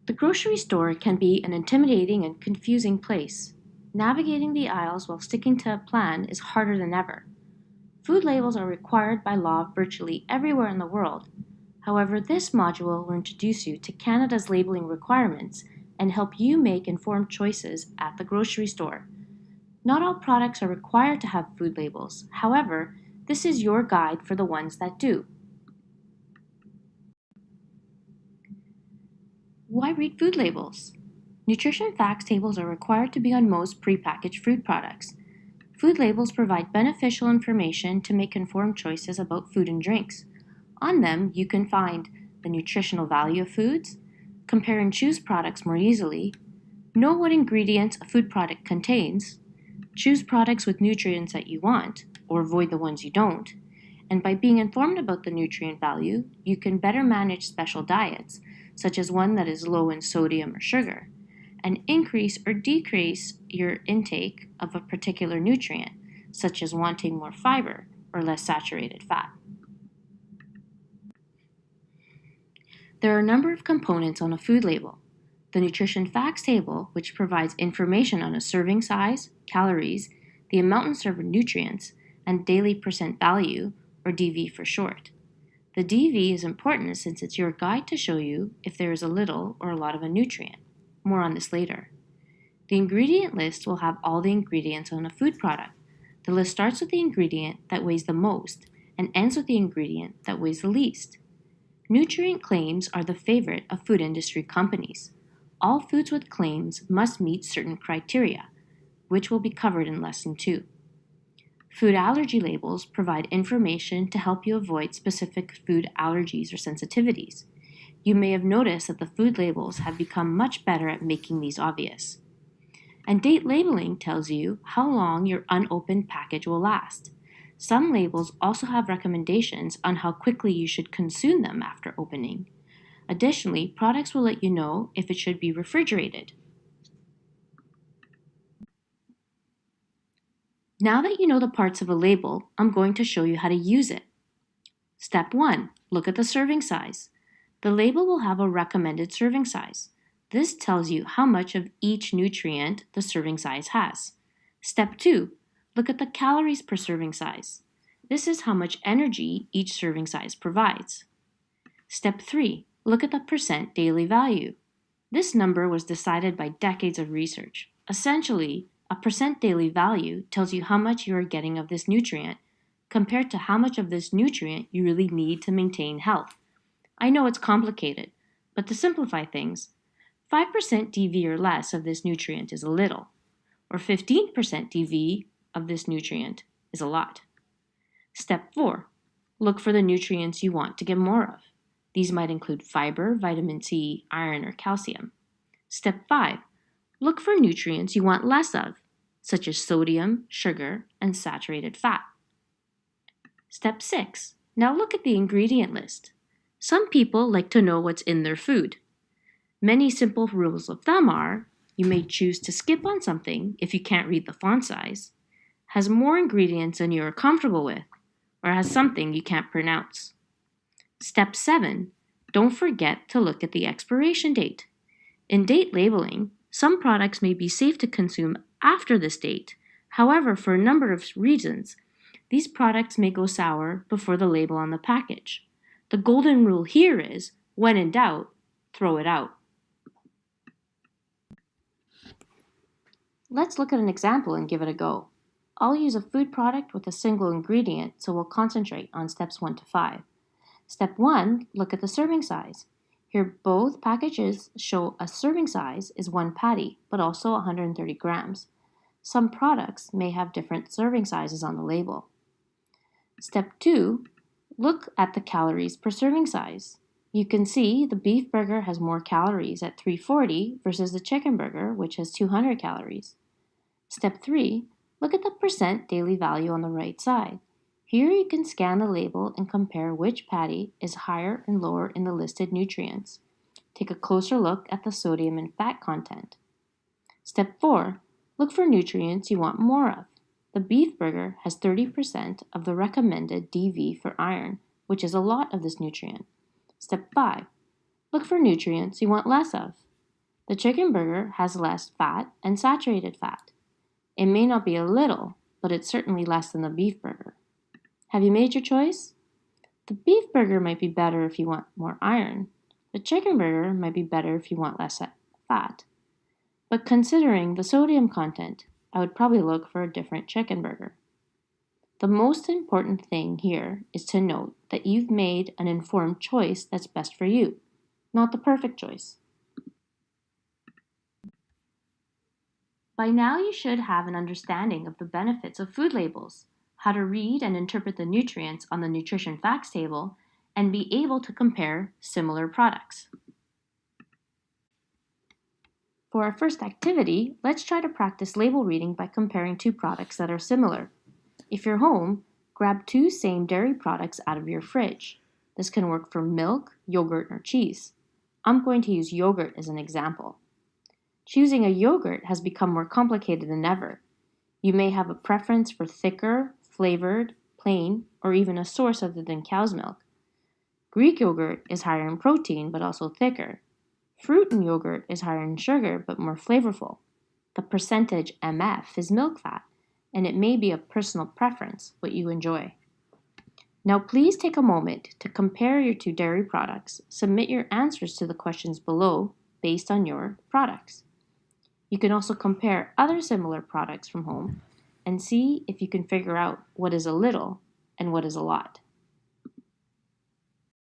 The grocery store can be an intimidating and confusing place. Navigating the aisles while sticking to a plan is harder than ever. Food labels are required by law virtually everywhere in the world. However, this module will introduce you to Canada's labeling requirements and help you make informed choices at the grocery store. Not all products are required to have food labels. However, this is your guide for the ones that do. Why read food labels? Nutrition facts tables are required to be on most prepackaged food products. Food labels provide beneficial information to make informed choices about food and drinks. On them, you can find the nutritional value of foods, compare and choose products more easily, know what ingredients a food product contains, choose products with nutrients that you want, or avoid the ones you don't, and by being informed about the nutrient value, you can better manage special diets, such as one that is low in sodium or sugar, and increase or decrease your intake of a particular nutrient, such as wanting more fiber or less saturated fat. There are a number of components on a food label. The nutrition facts table, which provides information on a serving size, calories, the amount and served nutrients, and daily percent value, or DV for short. The DV is important since it's your guide to show you if there is a little or a lot of a nutrient. More on this later. The ingredient list will have all the ingredients on a food product. The list starts with the ingredient that weighs the most and ends with the ingredient that weighs the least. Nutrient claims are the favorite of food industry companies. All foods with claims must meet certain criteria, which will be covered in Lesson 2. Food allergy labels provide information to help you avoid specific food allergies or sensitivities. You may have noticed that the food labels have become much better at making these obvious. And date labeling tells you how long your unopened package will last. Some labels also have recommendations on how quickly you should consume them after opening. Additionally, products will let you know if it should be refrigerated. Now that you know the parts of a label, I'm going to show you how to use it. Step 1. Look at the serving size. The label will have a recommended serving size. This tells you how much of each nutrient the serving size has. Step 2. Look at the calories per serving size. This is how much energy each serving size provides. Step 3. Look at the percent daily value. This number was decided by decades of research. Essentially, a percent daily value tells you how much you are getting of this nutrient compared to how much of this nutrient you really need to maintain health. I know it's complicated, but to simplify things, 5% DV or less of this nutrient is a little, or 15% DV of this nutrient is a lot. Step 4. Look for the nutrients you want to get more of. These might include fiber, vitamin C, iron, or calcium. Step 5. Look for nutrients you want less of, such as sodium, sugar, and saturated fat. Step 6. Now look at the ingredient list. Some people like to know what's in their food. Many simple rules of thumb are, you may choose to skip on something if you can't read the font size, has more ingredients than you are comfortable with, or has something you can't pronounce. Step 7. Don't forget to look at the expiration date. In date labeling, some products may be safe to consume after this date. However, for a number of reasons, these products may go sour before the label on the package. The golden rule here is, when in doubt, throw it out. Let's look at an example and give it a go. I'll use a food product with a single ingredient, so we'll concentrate on steps 1 to 5. Step 1, look at the serving size. Here both packages show a serving size is 1 patty, but also 130 grams. Some products may have different serving sizes on the label. Step 2, look at the calories per serving size. You can see the beef burger has more calories at 340 versus the chicken burger, which has 200 calories. Step 3, look at the percent daily value on the right side. Here you can scan the label and compare which patty is higher and lower in the listed nutrients. Take a closer look at the sodium and fat content. Step 4, look for nutrients you want more of. The beef burger has 30% of the recommended DV for iron, which is a lot of this nutrient. Step 5. Look for nutrients you want less of. The chicken burger has less fat and saturated fat. It may not be a little, but it's certainly less than the beef burger. Have you made your choice? The beef burger might be better if you want more iron. The chicken burger might be better if you want less fat. But considering the sodium content, I would probably look for a different chicken burger. The most important thing here is to note that you've made an informed choice that's best for you, not the perfect choice. By now you should have an understanding of the benefits of food labels, how to read and interpret the nutrients on the nutrition facts table, and be able to compare similar products. For our first activity, let's try to practice label reading by comparing two products that are similar. If you're home, grab two same dairy products out of your fridge. This can work for milk, yogurt, or cheese. I'm going to use yogurt as an example. Choosing a yogurt has become more complicated than ever. You may have a preference for thicker, flavored, plain, or even a source other than cow's milk. Greek yogurt is higher in protein but also thicker. Fruit and yogurt is higher in sugar but more flavorful. The percentage MF is milk fat, and it may be a personal preference what you enjoy. Now please take a moment to compare your two dairy products. Submit your answers to the questions below based on your products. You can also compare other similar products from home and see if you can figure out what is a little and what is a lot.